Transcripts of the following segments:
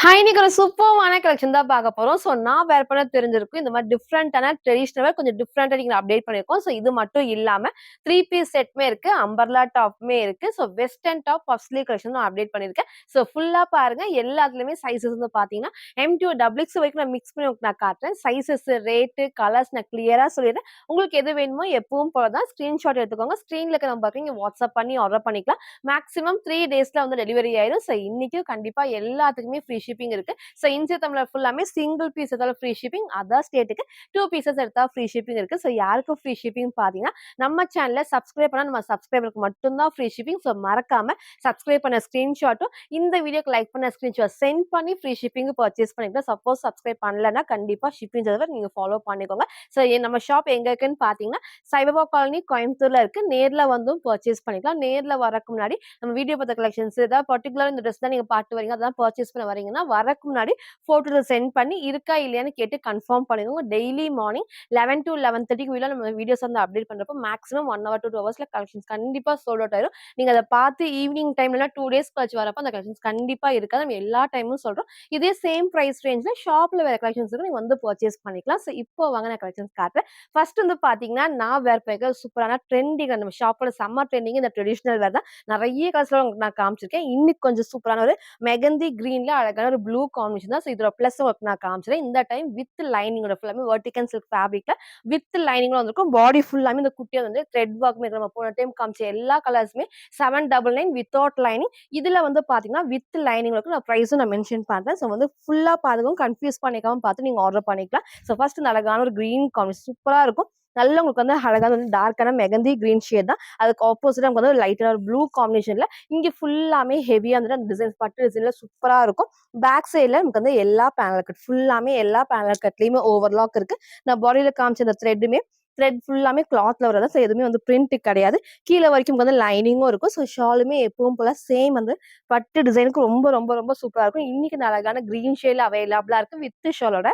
Hi! இன்னைக்கு ஒரு சூப்பர்வான collection தான் பார்க்க போறோம். ஸோ நான் வேர் பண்ண தெரிஞ்சிருக்கும். இந்த மாரி டிஃபரண்டான ட்ரெடிஷனல் வேர் கொஞ்சம் டிஃபரண்டா நீங்க அப்டேட் பண்ணியிருக்கோம். ஸோ இது மட்டும் இல்லாம 3 பீஸ் செட்டுமே இருக்கு. அம்பர்லா டாப்புமே இருக்கு. So western top, puff sleeve collection நான் அப்டேட் பண்ணியிருக்கேன். ஸோ ஃபுல்லா பாருங்க. எல்லாத்துலயுமே சைஸஸ் வந்து பார்த்தீங்கன்னா, எம் டூ டபுள் எக்ஸ் வரைக்கும் நான் மிக்ஸ் பண்ணி உங்களுக்கு நான் காட்டுறேன். சைஸஸ், ரேட்டு, கலர்ஸ் நான் கிளியரா சொல்லிடுறேன். உங்களுக்கு எது வேணுமோ எப்பவும் போல தான் ஸ்கிரீன்ஷாட் எடுத்துக்கோங்க. ஸ்க்ரீன்ல இருக்க நம்பருக்கு நீங்க வாட்ஸ்அப் பண்ணி ஆர்டர் பண்ணிக்கலாம். மேக்ஸிமம் 3 டேஸ்ல வந்து டெலிவரி ஆயிரும். ஸோ இன்னைக்கு கண்டிப்பா எல்லாத்துக்குமே ஃப்ரீ ஷிப்பிங் இருக்கு. ஸோ இன்ஜி தமிழர் ஃபுல்லாமே சிங்கிள் பீஸ் எடுத்தாலும் ஃப்ரீ ஷிப்பிங். அதர் ஸ்டேட்டுக்கு 2 பீசஸ் எடுத்தா ஃப்ரீ ஷிப்பிங் இருக்கு. ஸோ யாருக்கு ஃப்ரீ ஷிப்பிங் பார்த்தீங்கன்னா, நம்ம சேனல சப்ஸ்கிரைப் பண்ணா நம்ம சப்ஸ்கிரைபருக்கு மட்டும் தான் ஃப்ரீ ஷிப்பிங். ஸோ மறக்காம சப்ஸ்கிரைப் பண்ண ஸ்கிரீன்ஷாட்டும், இந்த வீடியோக்கு லைக் பண்ண ஸ்கிரீன்ஷாட் சென்ட் பண்ணி ஃப்ரீ ஷிப்பிங் பர்ச்சேஸ் பண்ணிக்கலாம். சப்போஸ் சப்ஸ்கிரைப் பண்ணலன்னா கண்டிப்பா ஷிப்பிங் சார்ஜ் நீங்க ஃபாலோ பண்ணிக்கோங்க. ஸோ நம்ம ஷாப் எங்க இருக்குன்னு பார்த்தீங்கன்னா, சாய்பாபா காலனி கோயம்புத்தூர்ல இருக்கு. நேர்ல வந்தும் பர்ச்சேஸ் பண்ணிக்கலாம். நேர்ல வரக்கு முன்னாடி நம்ம வீடியோ பார்த்த கலெக்ஷன்ஸ் ஏதாவது பர்ட்டிகுலர் இந்த ட்ரெஸ் தான் நீங்க பார்த்து வரீங்க, அதெல்லாம் பர்ச்சேஸ் பண்ண வரீங்கன்னா, வரக்கு முன்னாடி ஃபோட்டோல சென்ட் பண்ணி இருக்கா இல்லையான்னு கேட்டு கன்ஃபார்ம் பண்ணிக்கோங்க. டெய்லி மார்னிங் 11 to 11:30க்கு உள்ள நம்ம வீடியோஸ் வந்து அப்டேட் பண்றப்போ மேக்ஸிமம் 1 ஹவர் to 2 ஹவர்ஸ்ல கலெக்ஷன்ஸ் கண்டிப்பா சோல்ட் அவுட் ஆயிரும். நீங்க அத பார்த்து ஈவினிங் டைம்ல 2 டேஸ் கழிச்சு வரப்போ அந்த கலெக்ஷன்ஸ் கண்டிப்பா இருக்காது. நம்ம எல்லா டைமும் சொல்றோம். இதே சேம் பிரைஸ் ரேஞ்ச்ல ஷாப்ல வேற கலெக்ஷன்ஸ் இருக்கு. நீங்க வந்து பர்ச்சேஸ் பண்ணிக்கலாம். ஸோ இப்போ வாங்க நான் கலெக்ஷன்ஸ் காட்டுறேன். ஃபர்ஸ்ட் வந்து பாத்தீங்கன்னா, நான் வேர் பண்ணிருக்க சூப்பரான ட்ரெண்டிங் நம்ம ஷாப்போட செம்ம ட்ரெண்டிங் இந்த ட்ரெடிஷனல் வேர் தான். நெறைய கலர்ஸ்ல உங்களுக்கு நான் காமிச்சிருக்கேன். இன்னைக்கு கொஞ்சம் சூப்பரான ஒரு மெகந்தி கிரீன்ல அழகான ஒரு ப்ளூ காம்பினேஷன் தான். ஸோ இதோட பிளஸ் ஒர்க் நான் காமிச்சிடுறேன். இந்த டைம் வித் லைனிங்கோட ஃபுல்லாமே வெர்டிகல் சில்க் ஃபேப்ரிக்ல வித் லைனிங்ல வந்திருக்கும். பாடி ஃபுல்லாமே இந்த குட்டியா வந்து த்ரெட் ஒர்க்மே நம்ம போன டைம் காமிச்ச எல்லா கலர்ஸுமே 799 வித்தவுட் லைனிங். இதுல வந்து பாத்தீங்கன்னா வித் லைனிங் இருக்கும். நான் பிரைஸும் நான் மென்ஷன் பண்றேன். ஸோ வந்து ஃபுல்லா பாத்துக்கோங்க. கன்ஃபியூஸ் பண்ணிக்காம பார்த்து நீங்க ஆர்டர் பண்ணிக்கலாம். ஸோ ஃபர்ஸ்ட் இந்த அழகான ஒரு கிரீன் காம்பினேஷன் சூப்பரா இருக்கும். நல்லா உங்களுக்கு வந்து அழகான வந்து டார்க்கான மெகந்தி கிரீன் ஷேட் தான். அதுக்கு ஆப்போசிட்டா நமக்கு வந்து லைட்டான ஒரு ப்ளூ காம்பினேஷன்ல இங்க ஃபுல்லாமே ஹெவியா வந்துட்டு அந்த டிசைன்ஸ் பட்டு டிசைன்ல சூப்பரா இருக்கும். பேக் சைடுல நமக்கு வந்து எல்லா பேனல் கட் ஃபுல்லாமே எல்லா பேனல் கட்லயுமே ஓவர்லாக் இருக்கு. நான் பாடியில காமிச்ச அந்த த்ரெட் ஃபுல்லாமே கிளாத்ல வரதா. ஸோ எதுவுமே வந்து பிரிண்ட் கிடையாது. கீழே வரைக்கும் வந்து லைனிங்கும் இருக்கும். ஸோ ஷாலுமே எப்பவும் போல சேம் வந்து பட்டு டிசைனுக்கு ரொம்ப ரொம்ப ரொம்ப சூப்பரா இருக்கும். இன்னைக்கு இந்த அழகான கிரீன் ஷேட்ல அவைலபிளா இருக்கு வித் ஷாலோட.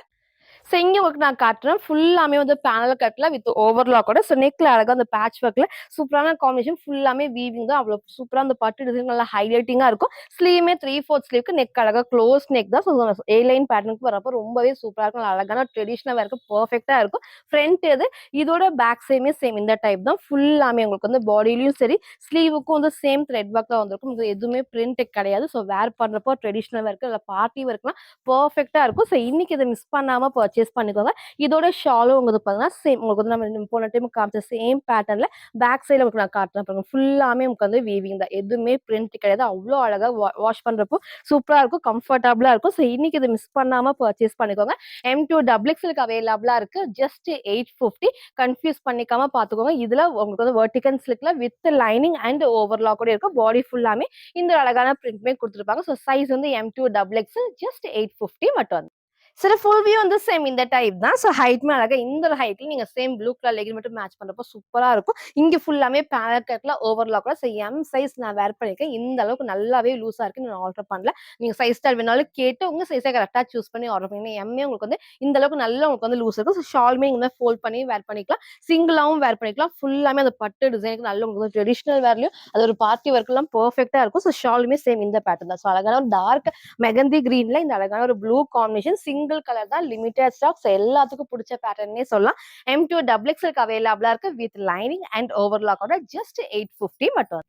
ஸோ இங்க உங்களுக்கு நான் காட்டுறேன். ஃபுல்லாமே வந்து பேனல் கட்ல வித் ஓவர்லாக்கோட. ஸோ நெக்ல அழகா அந்த பேட்ச் ஒர்க்ல சூப்பரான காம்பினேஷன் ஃபுல்லாமே வீவிங் தான். அவ்வளோ சூப்பரா அந்த பட்டு டிசைன் நல்லா ஹைலைட்டிங்கா இருக்கும். ஸ்லீவுமே 3/4 ஸ்லீவ்க்கு நெக் அழகா க்ளோஸ் நெக் தான். ஸோ ஏ லைன் பேட்டர்னுக்கு வரப்போ ரொம்பவே சூப்பரா இருக்கும். நல்லா அழகான ட்ரெடிஷனலா இருக்கும். பெர்ஃபெக்ட்டா இருக்கும். ஃப்ரண்ட் இதோட பேக் சைடுமே சேம் இந்த டைப் தான். ஃபுல்லாமே உங்களுக்கு வந்து பாடியிலயும் சரி, ஸ்லீவுக்கும் வந்து சேம் த்ரெட் ஒர்க் தான் வந்திருக்கும். இது எதுவுமே பிரிண்ட் கிடையாது. ஸோ வேர் பண்றப்போ ட்ரெடிஷனலா இருக்கு. இல்ல பார்ட்டி ஒர்க்லாம் பெர்ஃபெக்ட்டா இருக்கும். ஸோ இன்னைக்கு இத மிஸ் பண்ணாம பர்ச்சேஸ் பண்ணிக்கோங்க. இதோட ஷாலும் உங்களுக்கு பார்த்தீங்கன்னா, சேம் உங்களுக்கு வந்து நம்ம போன டைம் காமிச்ச சேம் பேட்டர்ன்ல பேக் சைடுல உங்களுக்கு நான் காட்டுறேன் பாருங்க. ஃபுல்லாமே உங்களுக்கு வந்து வீவிங் தான். எதுவுமே பிரிண்ட் கிடையாது. அவ்ளோ அழகா வாஷ் பண்றப்போ சூப்பரா இருக்கும். கம்ஃபர்டபுளா இருக்கும். ஸோ இன்னைக்கு இத மிஸ் பண்ணாம பர்ச்சேஸ் பண்ணிக்கோங்க. M2 டபுள் எக்ஸ்எல்க்கு அவைலபிளா இருக்கு. ஜஸ்ட் 850. கன்ஃபியூஸ் பண்ணிக்காம பார்த்துக்கோங்க. இதுல உங்களுக்கு வந்து வெர்டிகல் ஸ்லிக்ல வித் லைனிங் அண்ட் ஓவர்லாக் கூட இருக்கும். பாடி ஃபுல்லாமே இந்த அழகான பிரிண்ட்மே குடுத்துருப்பாங்க. ஸோ சைஸ் வந்து M2 டபுள் எக்ஸ்எல் ஜஸ்ட் 850 மட்டும். சில ஃபுல் வியூ வந்து சேம் இந்த டைப் தான். ஸோ ஹைட்மே அழகா இந்த ஒரு ஹைட்ல நீங்க சேம் ப்ளூ கலர் லெகின் மட்டும் மேட்ச் பண்றப்போ சூப்பரா இருக்கும். இங்க ஃபுல்லாமே பேனல் கட்ல ஓவர்லாக்ல. ஸோ எம் சைஸ் நான் வேர் பண்ணியிருக்கேன். இந்த அளவுக்கு நல்லாவே லூஸா இருக்கு. நான் ஆர்டர் பண்ணல. நீங்க சைஸ் ஸ்டைல் வேணாலும் கேட்டு உங்க சைஸை கரெக்டா சூஸ் பண்ணி ஆர்டர் பண்ணீங்க. எம்மே உங்களுக்கு வந்து இந்த அளவுக்கு நல்லா உங்களுக்கு வந்து லூஸ் இருக்கும். ஸோ ஷால்மே இங்க ஃபோல்ட் பண்ணி வேர் பண்ணிக்கலாம். சிங்கிளாவும் வேர் பண்ணிக்கலாம். ஃபுல்லாமே அந்த பட்டு டிசைனுக்கு நல்ல உங்களுக்கு ட்ரெடிஷனல் வேர்லயும் அது ஒரு பார்ட்டி ஒர்க்லாம் பெர்ஃபெக்ட்டா இருக்கும். ஸோ ஷாலுமே சேம் இந்த பேட்டர்ன் தான். ஸோ அழகான ஒரு டார்க் மெகந்தி கிரீன்ல இந்த அழகான ஒரு ப்ளூ காம்பினேஷன் சிங்கிள் கலர் தான். லிமிடெட் ஸ்டாக்ஸ் எல்லாத்துக்கும் பிடிச்ச பேட்டர்னே சொல்லலாம். M2 டபுள் எக்ஸ்எல்க்கு அவைலபிளா இருக்கு வித் லைனிங் அண்ட் ஓவர்லாக்கோட ஜஸ்ட் 850 மட்டும்.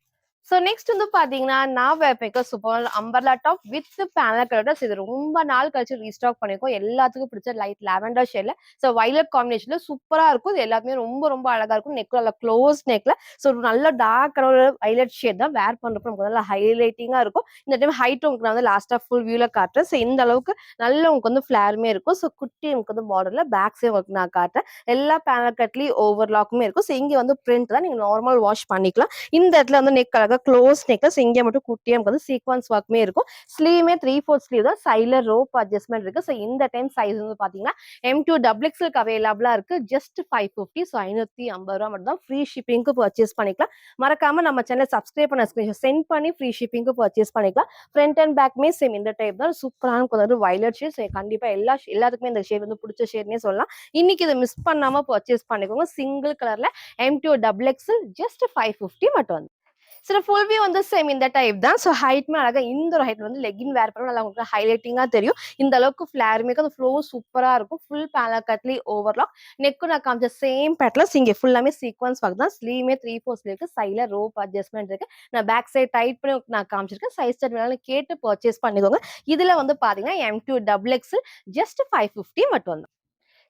ஸோ நெக்ஸ்ட் வந்து பாத்தீங்கன்னா, நான் வேர் பண்ணிருக்க super umbrella top with panel கலரோட. இது ரொம்ப நாள் கழிச்சு ரீஸ்டாக் பண்ணிருக்கோம். எல்லாத்துக்கும் பிடிச்ச லைட் லாவெண்டர் ஷேட்ல. ஸோ வயலட் காம்பினேஷன்ல சூப்பரா இருக்கும். இது எல்லாமே ரொம்ப ரொம்ப அழகா இருக்கும். நெக்ல நல்ல க்ளோஸ் நெக்ல. ஸோ நல்ல டார்க் கலர் வயலட் ஷேட் தான். வேர் பண்றப்போ நமக்கு நல்லா ஹைலைட்டிங்கா இருக்கும். இந்த டைம் ஹைட் உங்களுக்கு நான் வந்து லாஸ்டா ஃபுல் வியூல காட்டுறேன். ஸோ இந்த அளவுக்கு நல்ல உங்களுக்கு வந்து ஃபிளாருமே இருக்கும். ஸோ குட்டி உங்களுக்கு வந்து பார்டர்ல பேக் சைடு உங்களுக்கு நான் காட்டுறேன். எல்லா பேனல் கட்லயும் ஓவர்லாக்குமே இருக்கும். ஸோ இங்க வந்து பிரிண்ட் தான். நீங்க நார்மல் வாஷ் பண்ணிக்கலாம். இந்த இடத்துல வந்து நெக் அழகா க்ளோஸ் நெக்ல. ஸோ இங்க மட்டும் குட்டியா நமக்கு வந்து சீக்வன்ஸ் ஒர்க்குமே இருக்கும். ஸ்லீவுமே 3/4 ஸ்லீவ் தான். சைடுல ரோப் அட்ஜஸ்ட்மெண்ட் இருக்கு. ஸோ இந்த டைம் சைஸ் வந்து பாத்தீங்கன்னா M2 டபுள் எக்ஸ்எல்க்கு அவைலபிளா இருக்கு. ஜஸ்ட் 550. ஸோ 550 மட்டும் தான். ஃப்ரீ ஷிப்பிங்க்கு பர்ச்சேஸ் பண்ணிக்கலாம். மறக்காம நம்ம சேனல் சப்ஸ்கிரைப் பண்ண ஸ்கிரீன்ஷாட் சென்ட் பண்ணி ஃப்ரீ ஷிப்பிங்க்கு பர்ச்சேஸ் பண்ணிக்கலாம். ஃப்ரண்ட் அண்ட் பேக்மே சேம் இந்த டைப் தான். சூப்பரான ஒரு வயலட் ஷேட். கண்டிப்பா எல்லாத்துக்குமே இந்த ஷேட் வந்து பிடிச்ச ஷேட்னே சொல்லலாம். இன்னைக்கு இதை மிஸ் பண்ணாம பர்ச்சேஸ் பண்ணிக்கோங்க. சிங்கிள் கலர்ல M2 டபுள் எக்ஸ்எல் ஜஸ்ட் 550 மட்டும் வந்து. சில ஃபுல் வியூ வந்து சேம் இந்த டைப் தான். ஸோ ஹைட்மே அழகா இந்த ஒரு ஹைட் வந்து லெகின் வேர் பண்ணா நல்லா உங்களுக்கு ஹைலைட்டிங்கா தெரியும். இந்த அளவுக்கு ஃபிளேருமே அந்த ஃப்ளோவும் சூப்பரா இருக்கும். ஃபுல் பேனல் கட்லி ஓவர்லாக். நெக்கும் நான் காமிச்ச சேம் பேட்டர்ன்ல இங்க ஃபுல்லாமே சீக்வென்ஸ் ஒர்க் தான். ஸ்லீவுமே 3/4 ஸ்லீவ் இருக்கு. சைடுல ரோப் அட்ஜஸ்ட்மென்ட் இருக்கு. நான் பேக் சைடு டைட் பண்ணி நான் காமிச்சிருக்கேன். சைஸ் சார்ட் வேணாலும் கேட்டு பர்ச்சேஸ் பண்ணிக்கோங்க. இதுல வந்து பாத்தீங்கன்னா M2 டபுள் எக்ஸ் ஜஸ்ட் 550 மட்டும் தான்.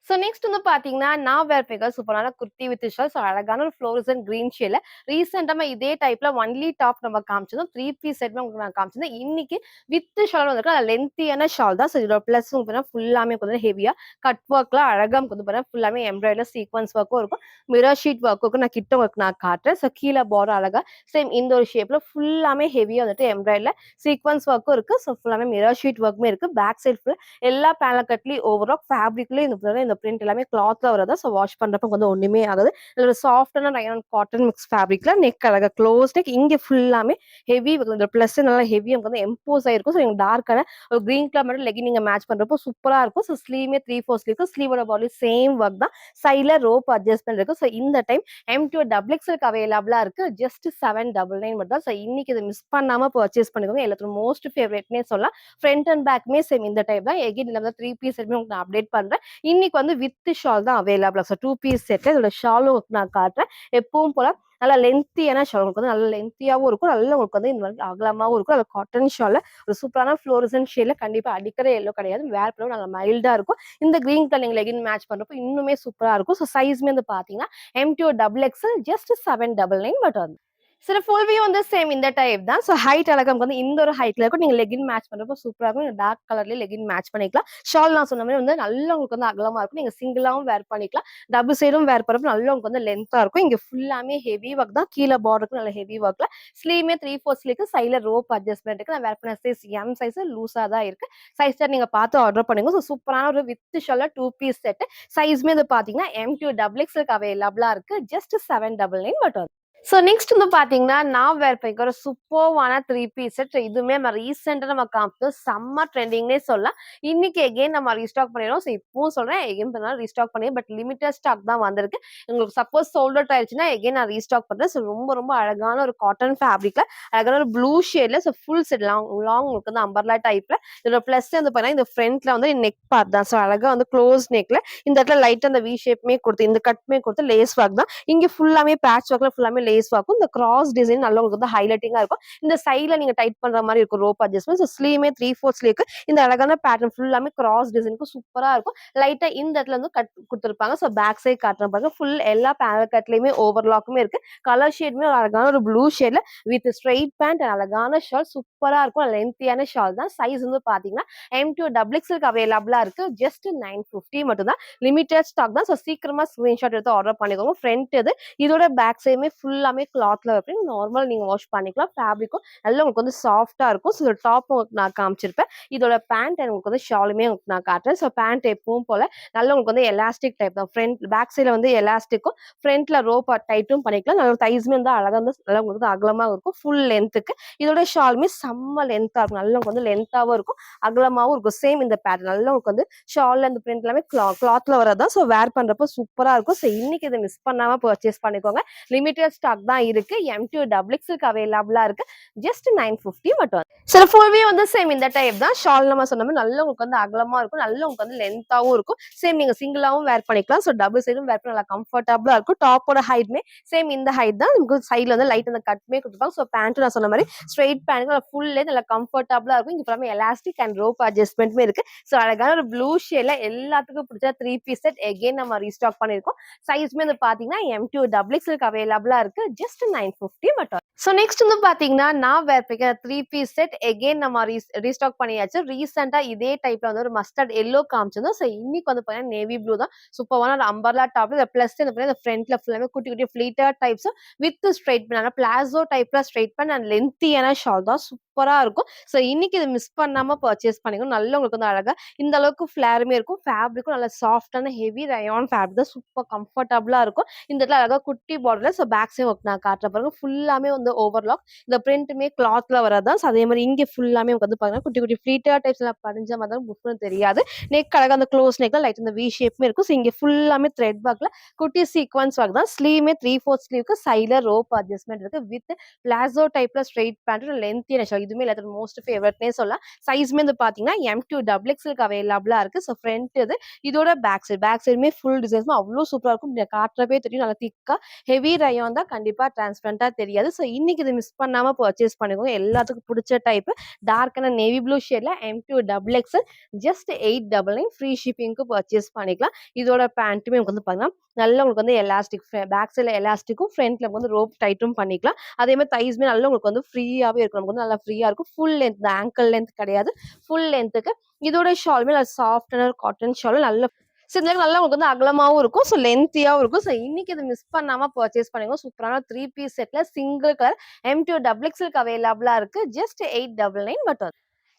ஸோ நெக்ஸ்ட் வந்து பார்த்தீங்கன்னா, நான் வேர் பண்ணிருக்க சூப்பரான குர்த்தி வித் ஷால். ஸோ அழகான ஒரு ஃப்ளோரசன்ட் கிரீன் ஷேட்ல ரீசென்ட்டா நம்ம இதே டைப்ல ஒன்லி டாப் நம்ம காமிச்சதும் 3 பீஸ் செட்மே உங்களுக்கு நான் காமிச்சிருந்தேன். இன்னைக்கு வித் ஷால் வந்திருக்கு. அது லென்த்தியான ஷால் தான். ஸோ இதோட பிளஸ் பார்த்தீங்கன்னா ஃபுல்லாமே கொஞ்சம் ஹெவியா கட் ஒர்க்லாம் அழகா வந்து பார்த்தீங்கன்னா ஃபுல்லாமே எம்ப்ராய்டரி சீக்வன்ஸ் ஒர்க்கும் இருக்கும். மிரர் ஷீட் ஒர்க்கும் நான் கிட்ட ஒர்க் நான் காட்டுறேன். ஸோ கீழ பார்டர் அழகா சேம் இந்த ஒரு ஷேப்ல ஃபுல்லாமே ஹெவியா வந்துட்டு எம்ப்ராய்டரில சீக்வன்ஸ் ஒர்க்கும் இருக்கு. ஸோ ஃபுல்லாமே மிரர் ஷீட் ஒர்க்குமே இருக்கு. பேக் சைட் ஃபுல்லா எல்லா பேனல் கட்லயும் ஓவரால் ஃபேப்ரிக்லயும் இந்த பிரிண்ட் எல்லாமே கிளாத்ல வரதா. ஸோ வாஷ் பண்றப்ப வந்து ஒண்ணுமே ஆகாது. இதுல சாஃப்டான ரயான் காட்டன் மிக்ஸ் ஃபேப்ரிக்ல நெக் அழகா க்ளோஸ் நெக் இங்க ஃபுல்லாமே ஹெவி இந்த பிளஸ் நல்லா ஹெவி வந்து எம்போஸ் ஆயிருக்கும். ஸோ டார்க்கான ஒரு கிரீன் கலர் மட்டும் லெகின் நீங்க மேட்ச் பண்றப்போ சூப்பரா இருக்கும். ஸோ ஸ்லீவ்மே 3/4 ஸ்லீவ் ஸ்லீவோட பாடி சேம் ஒர்க் தான். சைட்ல ரோப் அட்ஜஸ்ட்மெண்ட் இருக்கு. ஸோ இந்த டைம் M2 டபுள் எக்ஸ்எல் அவைலபிளா இருக்கு. ஜஸ்ட் 799 மட்டும் தான். ஸோ இன்னைக்கு இதை மிஸ் பண்ணாம பர்ச்சேஸ் பண்ணிக்கோங்க. எல்லாத்தோட மோஸ்ட் ஃபேவரட்னே சொல்லலாம். ஃப்ரண்ட் அண்ட் பேக்மே சேம் இந்த டைப் தான். எகைன் இந்த 3 பீஸ் செட்மே உங்களுக்கு நான் அப்டேட் பண்றேன். இன்னைக்கு வந்து வித் ஷால் தான் அவைலபிளா. ஸோ 2 பீஸ் செட் இதோட ஷாலும் நான் காட்டுறேன். எப்பவும் போல நல்லா லென்த்தியான ஷால் உங்களுக்கு வந்து நல்லா லென்த்தியாவும் இருக்கும். நல்லா உங்களுக்கு வந்து இந்த மாதிரி அகலமாவும் இருக்கும். அது காட்டன் ஷால்ல ஒரு சூப்பரான ஃப்ளோரசன்ட் ஷேட்ல கண்டிப்பா அடிக்கிற எல்லோ கிடையாது. வேர் பண்ணவும் நல்லா மைல்டா இருக்கும். இந்த கிரீன் கலர் நீங்க லெகின் மேட்ச் பண்றப்போ இன்னுமே சூப்பரா இருக்கும். ஸோ சைஸ்மே வந்து பாத்தீங்கன்னா M2 double XL just 799 but வந்து சில ஃபுல் வியூ வந்து சேம் இந்த டைப் தான். ஸோ ஹைட் அழகம் வந்து இந்த ஒரு ஹைட்ல இருக்கும். நீங்க லெகின் மேட்ச் பண்றப்போ சூப்பரா இருக்கும். நீங்க டார்க் கலர்லயே லெகின் மேட்ச் பண்ணிக்கலாம். ஷால் நான் சொன்ன மாதிரி வந்து நல்லா உங்களுக்கு வந்து அகலமா இருக்கும். நீங்க சிங்கிளாவும் வேர் பண்ணிக்கலாம். டபுள் சைடும் வேர் பண்றப்போ நல்லா உங்களுக்கு வந்து லென்த்தா இருக்கும். இங்க ஃபுல்லாமே ஹெவி ஒர்க் தான். கீழ பார்டருக்கு நல்ல ஹெவி ஒர்க்ல ஸ்லீவ்மே 3/4 ஸ்லீவ்க்கு சைடுல ரோப் அட்ஜஸ்ட்மெண்ட் இருக்கு. நான் வேர் பண்ண சைஸ் M சைஸ் லூஸா தான் இருக்கு. சைஸ் சார்ட் நீங்க பார்த்து ஆர்டர் பண்ணுங்க. ஸோ சூப்பரான ஒரு வித் ஷால்ல 2 பீஸ் செட். சைஸ்மே இது பாத்தீங்கன்னா M2 டபுள் எக்ஸ்எல் அவைலபிளா இருக்கு. ஜஸ்ட் 799 மட்டும். ஸோ நெக்ஸ்ட் வந்து பார்த்தீங்கன்னா, நான் வேர் பண்ணிக்க ஒரு சூப்பர்வான 3 பீஸ் செட். இதுவுமே நம்ம ரீசென்ட்டா நம்ம காமிச்சோம். செம்ம ட்ரெண்டிங்னே சொல்லலாம். இன்னைக்கு எகைன் நம்ம ரீஸ்டாக் பண்ணிடுறோம். ஸோ இப்பவும் சொல்றேன், எகைன் பண்ணாலும் ரீஸ்டாக் பண்ணி பட் லிமிட்டட் ஸ்டாக் தான் வந்திருக்கு. உங்களுக்கு சப்போஸ் சோல்ட் அவுட் ஆயிடுச்சுன்னா, எகைன் நான் ரீஸ்டாக் பண்றேன். ஸோ ரொம்ப ரொம்ப அழகான ஒரு காட்டன் ஃபேப்ரிக்ல அழகான ஒரு ப்ளூ ஷேட்ல ஸோ ஃபுல் செட் லாங் உங்களுக்கு வந்து அம்பர்லா டைப்ல இதோட பிளஸ் வந்து பார்த்தீங்கன்னா, இந்த ஃப்ரண்ட்ல வந்து நெக் பார்ட் தான். ஸோ அழகா வந்து க்ளோஸ் நெக்ல இந்த இடத்துல லைட்டா அந்த வி ஷேப்மே கொடுத்து இந்த கட்மே கொடுத்து லேஸ் ஒர்க் தான். இங்க ஃபுல்லாமே பேட்ச் ஒர்க்ல ஃபுல்லாமே லேஸ் ஒர்க்கும் இந்த கிராஸ் டிசைன் நல்லா உங்களுக்கு வந்து ஹைலைட்டிங்கா இருக்கும். இந்த சைடுல நீங்க டைட் பண்ற மாதிரி இருக்கும் ரோப் அட்ஜஸ்ட்மெண்ட். ஸோ ஸ்லீவ்மே 3/4 ஸ்லீவ்க்கு இந்த அழகான பேட்டர்ன் ஃபுல்லாமே கிராஸ் டிசைனுக்கு சூப்பரா இருக்கும். லைட்டா இந்த இடத்துல வந்து கட் கொடுத்துருப்பாங்க. ஸோ பேக் சைட் காட்டுற பாருங்க ஃபுல் எல்லா பேனல் கட்லயுமே ஓவர்லாக்குமே இருக்கு. கலர் ஷேட்மே ஒரு அழகான ஒரு ப்ளூ ஷேட்ல வித் ஸ்ட்ரெயிட் பேண்ட் அழகான ஷால் சூப்பரா இருக்கும். லென்த்தியான ஷால் தான். சைஸ் வந்து பாத்தீங்கன்னா M2 டபுள் எக்ஸ்எல் அவைலபிளா இருக்கு. ஜஸ்ட் 950 மட்டும் தான். லிமிடெட் ஸ்டாக் தான். ஸோ சீக்கிரமா ஸ்கிரீன்ஷாட் எடுத்து ஆர்டர் பண்ணிக்கோங்க. ஃப்ரண்ட் இது இதோட பேக் சைடுமே ஃபுல்லாமே கிளாத்ல வைப்பீங்க. நார்மல் நீங்க வாஷ் பண்ணிக்கலாம். ஃபேப்ரிக்கும் நல்லா உங்களுக்கு வந்து சாஃப்டா இருக்கும். ஸோ டாப் நான் காமிச்சிருப்பேன். இதோட பேண்ட் உங்களுக்கு வந்து ஷாலுமே உங்களுக்கு நான் காட்டுறேன். ஸோ பேண்ட் எப்பவும் போல நல்லா உங்களுக்கு வந்து எலாஸ்டிக் டைப் தான். ஃப்ரண்ட் பேக் சைடுல வந்து எலாஸ்டிக்கும் ஃப்ரண்ட்ல ரோப் டைட்டும் பண்ணிக்கலாம். நல்ல தைஸ்மே வந்து அழகா வந்து நல்லா உங்களுக்கு வந்து அகலமா இருக்கும். ஃபுல் லென்த்துக்கு இதோட ஷாலுமே செம்ம லென்த்தா இருக்கும். நல்லா உங்களுக்கு வந்து லென்த்தாவும் இருக்கும், அகலமாவும் இருக்கும். சேம் இந்த பேட்டர்ன் நல்லா உங்களுக்கு வந்து ஷால்ல அந்த பிரிண்ட் எல்லாமே கிளாத்ல வரதா. ஸோ வேர் பண்றப்போ சூப்பரா இருக்கும். ஸோ இன்னைக்கு இதை மிஸ் பண்ணாம பர்ச்சேஸ் பண்ணிக்கோங்க. லிமிடெட் ஸ்டாக் தான் இருக்கு. M2 டபுள் எக்ஸ்எல் அவைலபிளா இருக்கு. ஜஸ்ட் 950 மட்டும். சில ஃபுல்வே வந்து சேம் இந்த டைப் தான். ஷால் நம்ம சொன்ன மாதிரி நல்லா உங்களுக்கு வந்து அகலமா இருக்கும். நல்லா உங்களுக்கு வந்து லென்த்தாவும் இருக்கும். சேம் நீங்க சிங்கிளாவும் வேர் பண்ணிக்கலாம். ஸோ டபுள் சைடும் வேர் பண்ண நல்லா கம்ஃபர்டபுளா இருக்கும். டாப்போட ஹைட்மே சேம் இந்த ஹைட் தான். உங்களுக்கு சைட்ல வந்து லைட் அந்த கட்மே கொடுத்துருப்பாங்க. ஸோ பேண்ட் நான் சொன்ன மாதிரி ஸ்ட்ரெயிட் பேண்ட் ஃபுல் லென்த் நல்லா கம்ஃபர்டபுளா இருக்கும். இங்க ஃபுல்லாமே எலாஸ்டிக் அண்ட் ரோப் அட்ஜஸ்ட்மெண்ட்மே இருக்கு. ஸோ அழகான ஒரு ப்ளூ ஷேட்ல எல்லாத்துக்கும் பிடிச்ச 3 பீஸ் செட் எகைன் நம்ம ரீஸ்டாக் பண்ணிருக்கோம். சைஸ்மே வந்து பாத்தீங்கன்னா M2 டபுள் எக்ஸ்எல் அவைலபிளா இருக்கு. ஜஸ்ட் 950 மட்டும். ஸோ நெக்ஸ்ட் வந்து பாத்தீங்கன்னா நான் வேர் பண்ணிக்கிற 3 பீஸ் செட் எகைன் நம்ம ரீஸ்டாக் பண்ணியாச்சு. ரீசெண்டா இதே டைப்ல வந்து ஒரு மஸ்டர்ட் எல்லோ காமிச்சிருந்தோம். ஸோ இன்னைக்கு வந்து பாத்தீங்கன்னா நேவி ப்ளூ தான். சூப்பரான ஒரு அம்பர்லா டாப்ல பிளஸ் இந்த ஃப்ரண்ட்ல ஃபுல்லாமே குட்டி குட்டி ஃபிளீட்டர் types with straight pant palazzo டைப்ல ஸ்ட்ரைட் பேண்ட் அண்ட் லென்த்தியான ஷால் தான் சூப்பரா இருக்கும். ஸோ இன்னைக்கு இதை மிஸ் பண்ணாம பர்ச்சேஸ் பண்ணிக்கணும். நல்ல உங்களுக்கு வந்து அழகா இந்த அளவுக்கு ஃபிளேருமே இருக்கும். ஃபேப்ரிக்கும் நல்ல சாஃப்டான ஹெவி ரயான் ஃபேப்ரிக் தான். சூப்பர் கம்ஃபர்டபுளா இருக்கும். இந்த இடத்துல அழகா குட்டி பார்டர்ல ஸோ பேக் சைடு உங்களுக்கு நான் காட்டுறேன் பாருங்க. ஃபுல்லாமே வந்து ஓவர்லாக். இந்த பிரிண்ட்டுமே கிளாத்ல வரதுதான். அதே மாரி இங்க ஃபுல்லாமே உங்களுக்கு வந்து பாத்தீங்கன்னா, குட்டி குட்டி ஃப்ளீட்டட் டைப்ஸ்ல படிஞ்ச மாரி தான் புஃப்னு தெரியாது. நெக் அழகா அந்த க்ளோஸ் நெக்ல லைட்டா இந்த வி ஷேப்மே இருக்கும். ஸோ இங்க ஃபுல்லாமே த்ரெட் ஒர்க்ல குட்டி சீக்வென்ஸ் ஒர்க் தான். ஸ்லீவ்மே 3/4 ஸ்லீவ்க்கு சைடுல ரோப் அட்ஜஸ்ட்மென்ட் இருக்கு. வித் பிளாசோ டைப்ல ஸ்ட்ரெயிட் பேண்ட் லென்த்தியான ஷால். இதுவுமே எல்லாத்தோட மோஸ்ட் ஃபேவரைட்னே சொல்லலாம். சைஸ்மே வந்து பாத்தீங்கன்னா M2 டபுள் எக்ஸ்எல்க்கு அவைலபிளா இருக்கு. ஸோ ஃப்ரண்ட் இது. இதோட பேக் சைடுமே ஃபுல் டிசைன்ஸ்மே அவ்ளோ சூப்பரா இருக்கும். இங்க காட்டுறப்பே தெரியும். நல்லா திக்கா ஹெவி ரயான் தான். கண்டிப்பா டிரான்ஸ்பரண்டா தெரியாது. ஸோ இன்னைக்கு இத மிஸ் பண்ணாம பர்ச்சேஸ் பண்ணிக்கோங்க. எல்லாத்துக்கும் புடிச்ச டைப் டார்க்கான நேவி ப்ளூ ஷேட்ல M2 double XL just 899 free ஷிப்பிங்க்கு பர்ச்சேஸ் பண்ணிக்கலாம். இதோட பேண்ட்டுமே உங்களுக்கு வந்து பாத்தீங்கன்னா, நல்லா உங்களுக்கு வந்து எலாஸ்டிக் பேக் சைடுல எலாஸ்டிக்கும், ஃப்ரண்ட்ல வந்து ரோப் டைட்டும் பண்ணிக்கலாம். அதே மாரி தைஸ்மே நல்லா உங்களுக்கு வந்து ஃப்ரீயாவே இருக்கும். நமக்கு வந்து நல்லா ஃப்ரீயா இருக்கும். ஃபுல் லென்த் ஆங்கிள் லென்த் கிடையாது. ஃபுல் லென்த்துக்கு இதோட ஷாலுமே நல்லா சாஃப்டான காட்டன் ஷால் நல்ல சில நல்லா உங்களுக்கு வந்து அகலமாவும் இருக்கும். ஸோ லென்த்தியாவும் இருக்கும். ஸோ இன்னைக்கு இத மிஸ் பண்ணாம பர்ச்சேஸ் பண்ணுங்க. சூப்பரான 3 பீஸ் செட்ல சிங்கிள் கலர் M2 டபுள் எக்ஸ்எல்க்கு அவைலபிளா இருக்கு. ஜஸ்ட் 899 மட்டும்.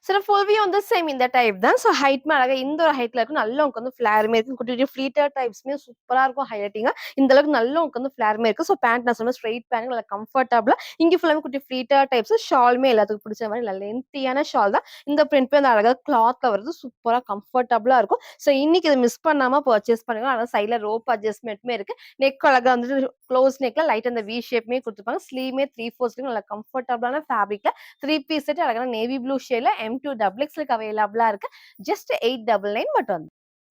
சில ஃபுல் வியூ வந்து சேம் இந்த டைப் தான். ஸோ ஹைட்மே அழகா இந்த ஒரு ஹைட்ல இருக்கும். நல்லா உங்களுக்கு வந்து ஃபிளேருமே இருக்கும். குட்டி குட்டி ஃப்ளீட்டட் டைப்ஸ்மே சூப்பரா இருக்கும் ஹைலைட்டிங்கா. இந்த அளவுக்கு நல்லா உங்களுக்கு வந்து ஃபிளேருமே இருக்கு. ஸோ பேண்ட் நான் சொன்ன ஸ்ட்ரெயிட் பேண்ட் நல்லா கம்ஃபர்டபுளா இங்க ஃபுல்லாமே குட்டி ஃப்ளீட்டட் டைப்ஸ் ஷாலுமே எல்லாத்துக்கும் பிடிச்ச மாரி நல்ல லென்த்தியான ஷால் தான். இந்த பிரிண்ட்மே வந்து அழகா கிளாத்ல வருது. சூப்பரா கம்ஃபர்டபுளா இருக்கும். ஸோ இன்னைக்கு இத மிஸ் பண்ணாம பர்ச்சேஸ் பண்ணுங்க. ஆனா சைடுல ரோப் அட்ஜஸ்ட்மென்ட்மே இருக்கு. நெக் அழகா வந்துட்டு க்ளோஸ் நெக்ல லைட்டா அந்த வி ஷேப்மே குடுத்துருப்பாங்க. ஸ்லீவ்மே 3/4 ஸ்லீவ் நல்லா கம்ஃபர்டபுளான ஃபேப்ரிக்ல 3 பீஸ் செட் அழகான நேவி ப்ளூ ஷேட்ல M2 டபுள் எக்ஸ்எல்க்கு அவைலபிளா இருக்கு. ஜஸ்ட் 899 மட்டும்.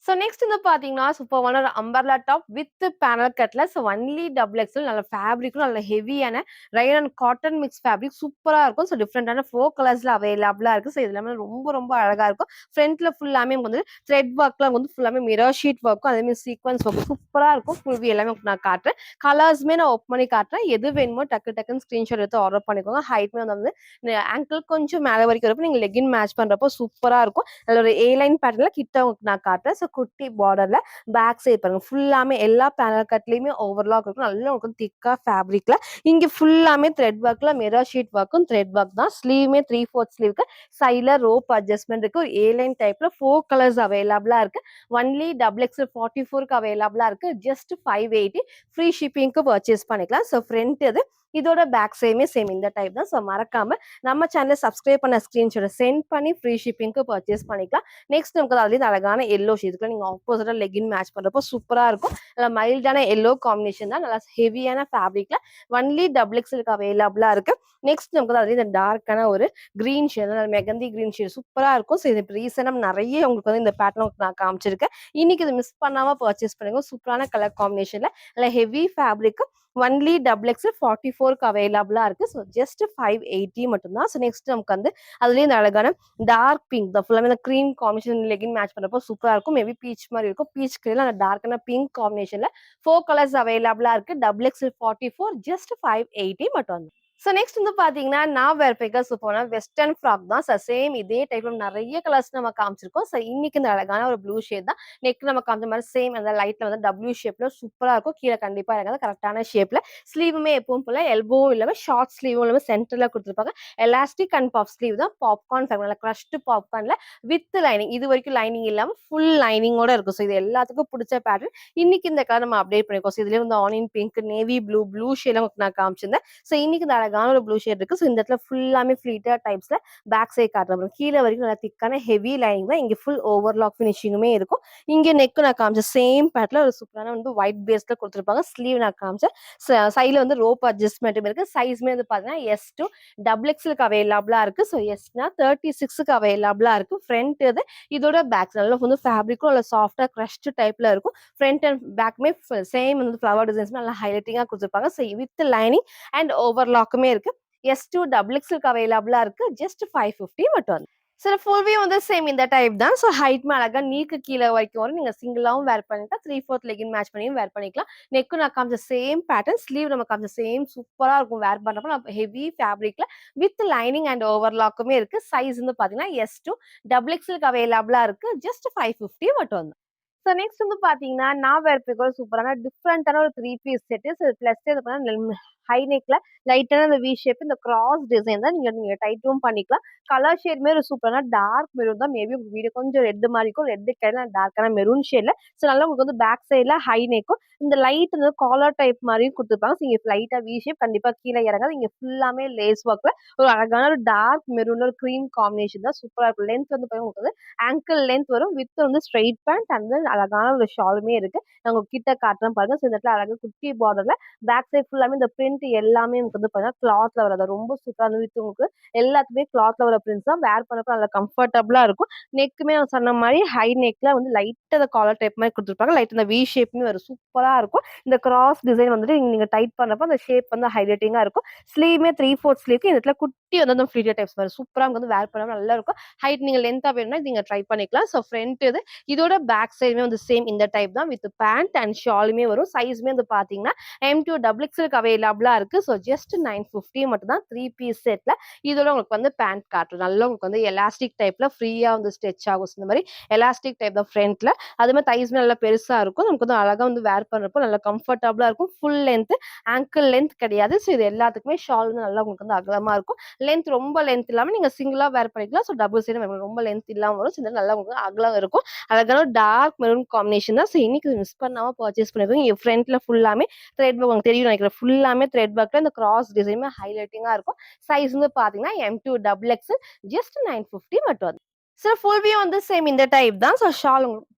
ஸோ நெக்ஸ்ட் வந்து பார்த்தீங்கன்னா, சூப்பர்வான ஒரு அம்பர்லா டாப் வித் பேனல் கட்ல. ஸோ ஒன்லி டபுள் எக்ஸ்எல் நல்ல ஃபேப்ரிக்கும் நல்ல ஹெவியான rayon and cotton mix fabric சூப்பரா இருக்கும். ஸோ டிஃப்ரெண்டான 4 கலர்ஸ்ல அவைலபிளா இருக்கு. ஸோ இது எல்லாமே ரொம்ப ரொம்ப அழகா இருக்கும். ஃப்ரண்ட்ல ஃபுல்லாமே வந்து த்ரெட் ஒர்க்ல வந்து ஃபுல்லாமே மிரர் ஷீட் ஒர்க்கும் அதே மாரி சீக்வென்ஸ் ஒர்க்கும் சூப்பரா இருக்கும். ஃபுல் வியூ எல்லாமே உங்களுக்கு நான் காட்டுறேன். கலர்ஸ்மே நான் ஓப்பன் பண்ணி காட்டுறேன். எது வேணுமோ டக்குன்னு ஸ்கிரீன்ஷாட் எடுத்து ஆர்டர் பண்ணிக்கோங்க. ஹைட்மே வந்து ஆங்கிள் கொஞ்சம் மேல வரைக்கும் இருக்கும். நீங்க லெக்கின் மேட்ச் பண்றப்போ சூப்பரா இருக்கும். அதுல ஒரு ஏ லைன் பேட்டர்ன்ல கிட்ட உங்களுக்கு நான் காட்டுறேன். ஸோ குட்டி பார்டர்ல பேக் சைடு பாருங்க. ஃபுல்லாமே எல்லா பேனல் கட்லயுமே ஓவர்லாக் இருக்கும். நல்லா உங்களுக்கு திக்கா ஃபேப்ரிக்ல இங்க ஃபுல்லாமே த்ரெட் ஒர்க்ல மிரர் ஷீட் ஒர்க்கும் த்ரெட் ஒர்க் தான். ஸ்லீவ்மே 3/4 ஸ்லீவ்க்கு சைடுல ரோப் அட்ஜஸ்ட்மென்ட் இருக்கு. ஒரு ஏ லைன் டைப்ல 4 கலர்ஸ் அவைலபிளா இருக்கு. ஒன்லி டபுள் எக்ஸ்எல் 44க்கு அவைலபிளா இருக்கு. ஜஸ்ட் 580 ஃப்ரீ ஷிப்பிங்க்கு பர்ச்சேஸ் பண்ணிக்கலாம். ஸோ ஃப்ரண்ட் இது. இதோட பேக் சைடுமே சேம் இந்த டைப் தான். ஸோ மறக்காம நம்ம சேனல சப்ஸ்கிரைப் பண்ண ஸ்கிரீன்ஷாட் சென்ட் பண்ணி ஃப்ரீ ஷிப்பிங்க்கு பர்ச்சேஸ் பண்ணிக்கலாம். நெக்ஸ்ட் நமக்கு அதுலயும் அழகான எல்லோ ஷேட் இதுக்குள்ள நீங்க ஆப்போசிட்டா லெகின் மேட்ச் பண்றப்போ சூப்பரா இருக்கும். நல்லா மைல்டான எல்லோ காம்பினேஷன் தான். நல்லா ஹெவியான ஃபேப்ரிக்ல ஒன்லி டபுள் எக்ஸ்எல்க்கு அவைலபிளா இருக்கு. நெக்ஸ்ட் நமக்கு அதுலயும் இந்த டார்க்கான ஒரு green shade mehndi green shade சூப்பரா இருக்கும். ஸோ இது ரீசனா நிறைய உங்களுக்கு வந்து இந்த பேட்டர்ன் நான் காமிச்சிருக்கேன். இன்னைக்கு இதை மிஸ் பண்ணாம பர்ச்சேஸ் பண்ணுங்க. சூப்பரான கலர் காம்பினேஷன்ல நல்லா heavy fabric only double XL 44க்கு அவைலபிளா இருக்கு. ஸோ ஜஸ்ட் 580 மட்டும் தான். ஸோ நெக்ஸ்ட் நமக்கு வந்து அதுலயே இந்த அழகான டார்க் பிங்க் தான் ஃபுல்லாமே இந்த கிரீம் காம்பினேஷன் லெகின் மேட்ச் பண்றப்போ சூப்பரா இருக்கும். மேபி பீச் மாதிரி இருக்கும். பீச் கலர்ல அந்த டார்க்கான பிங்க் காம்பினேஷன்ல 4 கலர்ஸ் அவைலபிளா இருக்கு. டபுள் எக்ஸ்எல் 44 ஜஸ்ட் 580 மட்டும். ஸோ நெக்ஸ்ட் வந்து பார்த்தீங்கன்னா, நான் வேர் பண்ணிருக்க சூப்பரான வெஸ்டர்ன் ஃப்ராக் தான். ஸோ சேம் இதே டைப்ல நெறைய கலர்ஸ் நம்ம காமிச்சிருக்கோம். ஸோ இன்னைக்கு இந்த அழகான ஒரு ப்ளூ ஷேட் தான். நெக் நம்ம காமிச்ச மாரி சேம் அந்த லைட்ல வந்து டபிள்யூ ஷேப்ல சூப்பரா இருக்கும். கீழ கண்டிப்பா இறங்காது. கரெக்ட்டான ஷேப்ல. ஸ்லீவுமே எப்பவும் போல எல்போவும் இல்லாம ஷார்ட் ஸ்லீவும் இல்லாம சென்டர்ல குடுத்துருப்பாங்க. எலாஸ்டிக் அண்ட் பஃப் ஸ்லீவ் தான். பாப்கார்ன் ஃபேப்ரிக் நல்ல கிரஷ்டு பாப்கார்ன்ல வித் லைனிங். இதுவரைக்கும் லைனிங் இல்லாம ஃபுல் லைனிங்கோட இருக்கும். ஸோ இது எல்லாத்துக்கும் புடிச்ச பேட்டர்ன். இன்னைக்கு இந்த கலர் நம்ம அப்டேட் பண்ணிருக்கோம். ஸோ இதுலயே வந்து onion pink, navy blue, blue ஷேட்லாம் உங்களுக்கு நான் காமிச்சிருந்தேன். ஸோ இன்னைக்கு இந்த அழகான ஒரு ப்ளூ ஷேட் இருக்கு. ஸோ இந்த இடத்துல ஃபுல்லாமே ஃப்ளீட்டட் டைப்ஸ்ல பேக் சைட் காட்டுறேன். கீழ வரைக்கும் நல்லா திக்கான ஹெவி லைனிங் தான். இங்க ஃபுல் ஓவர்லாக் ஃபினிஷிங்குமே இருக்கும். இங்க நெக் நான் காமிச்ச சேம் பேட்டர்ல ஒரு சூப்பரான வந்து ஒயிட் பேஸ்ல குடுத்துருப்பாங்க. ஸ்லீவ் நான் காமிச்சேன். சைடுல வந்து ரோப் அட்ஜஸ்ட்மென்ட்டும் இருக்கு. சைஸ்மே வந்து பாத்தீங்கன்னா S2 டபுள் எக்ஸ்எல்க்கு அவைலபிளா இருக்கு. ஸோ எஸ்னா 36க்கு அவைலபிளா இருக்கு. ஃப்ரண்ட் இது இதோட பேக் நல்லா வந்து ஃபேப்ரிக்கும் நல்ல சாஃப்டா கிரஷ்டு டைப்ல இருக்கும். ஃப்ரண்ட் அண்ட் பேக்மே சேம் வந்து ஃப்ளவர் டிசைன்ஸ் நல்லா ஹைலைட்டிங்கா குடுத்துருப்பாங்க. ஸோ வித் லைனிங் அண்ட் ஓவர்லாக்குமே இருக்கு. S2 டபுள் எக்ஸ்எல்க்கு அவைலபிளா இருக்கு. ஜஸ்ட் 550 மட்டும். சில ஃபுல் வியூ வந்து சேம் இந்த டைப் தான். ஸோ ஹைட்மே அழகா நீக்கு கீழ வரைக்கும் வரும். நீங்க சிங்கிளாவும் வேர் பண்ணிக்கலாம். 3/4 லெகின் மேட்ச் பண்ணியும் வேர் பண்ணிக்கலாம். நெக்கும் நான் காமிச்ச சேம் பேட்டர்ன். ஸ்லீவ் நம்ம காமிச்ச சேம் சூப்பரா இருக்கும் வேர் பண்றப்ப. நம்ம ஹெவி ஃபேப்ரிக்ல வித் லைனிங் அண்ட் ஓவர்லாக்குமே இருக்கு. சைஸ் வந்து பாத்தீங்கன்னா S2 டபுள் எக்ஸ்எல்க்கு அவைலபிளா இருக்கு. ஜஸ்ட் 550 மட்டும். ஸோ ஸோ நெக்ஸ்ட் வந்து பார்த்தீங்கன்னா, நான் வேர் பண்ணிருக்க சூப்பரான டிஃபரண்டான ஒரு 3 பீஸ் செட்டு. ஸோ பிளஸ் இது பண்ணா ஹை நெக்ல லைட்டான அந்த வி ஷேப் இந்த கிராஸ் டிசைன் தான் நீங்க நீங்க டைட்டும் பண்ணிக்கலாம். கலர் ஷேடுமே ஒரு சூப்பரான டார்க் மெரூன் தான். மேபி உங்க வீடியோ கொஞ்சம் ரெட் மாரி இருக்கும். ரெட் கிடையாது டார்க்கான மெரூன் ஷேட்ல. ஸோ நல்லா உங்களுக்கு வந்து பேக் சைடுல ஹை நெக்கும் இந்த லைட் இந்த காலர் டைப் மாரியும் குடுத்துருப்பாங்க. ஸோ இங்க லைட்டா வி ஷேப் கண்டிப்பா கீழ இறங்காது. இங்க ஃபுல்லாமே லேஸ் ஒர்க்ல ஒரு அழகான ஒரு டார்க் மெரூன்ல ஒரு கிரீம் காம்பினேஷன் தான் சூப்பரா இருக்கும். லென்த் வந்து பாத்தீங்கன்னா உங்களுக்கு வந்து ஆங்கிள் லென்த் வரும். வித் வந்து ஸ்ட்ரெயிட் பேண்ட் அண்ட் தென் அழகான ஒரு ஷாலுமே இருக்கு. நான் உங்களுக்கு கிட்ட காட்டுறேன் பாருங்க. ஸோ இந்த இடத்துல அழகா குட்டி பார்டர்ல பேக் சைட் ஃபுல்லாமே இந்த பிரிண்ட் எல்லாமே உங்களுக்கு வந்து பாத்தீங்கன்னா கிளாத்ல வரது ரொம்ப சூப்பரா வந்து வித் உங்களுக்கு எல்லாத்துக்குமே கிளாத்ல வர பிரிண்ட்ஸ் தான். வேர் பண்ணப்ப நல்லா கம்ஃபர்டபுளா இருக்கும். நெக்குமே நான் சொன்ன மாரி ஹை நெக்ல வந்து லைட்டா அந்த காலர் டைப் மாரி குடுத்துருப்பாங்க. லைட் இந்த வி ஷேப்மே வரும். சூப்பரா இருக்கும். இந்த கிராஸ் டிசைன் வந்துட்டு நீங்க டைட் பண்ணப்ப அந்த ஷேப் வந்து ஹைலைட்டிங்கா இருக்கும். ஸ்லீவ்மே 3/4 ஸ்லீவ்க்கு இந்த இடத்துல குட்டி வந்து அந்த ஃப்ளீட்டட் டைப்ஸ் வரும். சூப்பரா வந்து வேர் பண்ணா நல்லா இருக்கும். ஹைட் நீங்க லென்த்தா வேணும்னா நீங்க ட்ரை பண்ணிக்கலாம். ஸோ ஃப்ரண்ட் இது. இதோட பேக் சைடுமே வந்து சேம் இந்த டைப் தான் வித் பேண்ட் அண்ட் ஷாலுமே வரும். சைஸ்மே வந்து பார்த்தீங்கன்னா, M2 டபுள் எக்ஸ்எல்க்கு அவைலபிளா இருக்கு. ஸோ ஜஸ்ட் 950 மட்டும் தான் 3 பீஸ் செட்ல. இதோட உங்களுக்கு வந்து பேண்ட் காட்டும். நல்லா உங்களுக்கு வந்து எலாஸ்டிக் டைப்ல ஃப்ரீயா வந்து ஸ்ட்ரெச் ஆகும். இந்த மாரி எலாஸ்டிக் டைப் தான் ஃப்ரண்ட்ல. அதே மாரி தைஸ்மே நல்லா பெருசா இருக்கும். நமக்கு வந்து அழகா வந்து வேர் பண்றப்போ நல்லா கம்ஃபர்டபுளா இருக்கும். ஃபுல் லென்த் ஆங்கிள் லென்த் கிடையாது. ஸோ இது எல்லாத்துக்குமே ஷால் வந்து நல்லா உங்களுக்கு வந்து அகலமா இருக்கும். லென்த் ரொம்ப லென்த் இல்லாம நீங்க சிங்கிளா வேர் பண்ணிக்கலாம். ஸோ டபுள் சைடும் வேர் ரொம்ப லென்த் இல்லாம வரும். ஸோ நல்லா உங்களுக்கு அகலம் இருக்கும். அழகான டார்க் மெரூன் காம்பினேஷன் தான். ஸோ இன்னைக்கு மிஸ் பண்ணாம பர்ச்சேஸ் பண்ணிருக்கீங்க. இங்க ஃப்ரண்ட்ல ஃபுல்லாமே த்ரெட் ஒர்க் உங்களுக்கு தெரியும் நினைக்கிறேன். ஃபுல்லாமே த்ரெட் ஒர்க்ல இந்த கிராஸ் டிசைனுமே ஹைலைட்டிங்கா இருக்கும். சைஸ் வந்து பாத்தீங்கன்னா M2 டபுள் எக்ஸ்எல் ஜஸ்ட் 950 மட்டும் அது. ஸோ ஃபுல் வியூ வந்து சேம் இந்த டைப் தான். ஸோ ஷால்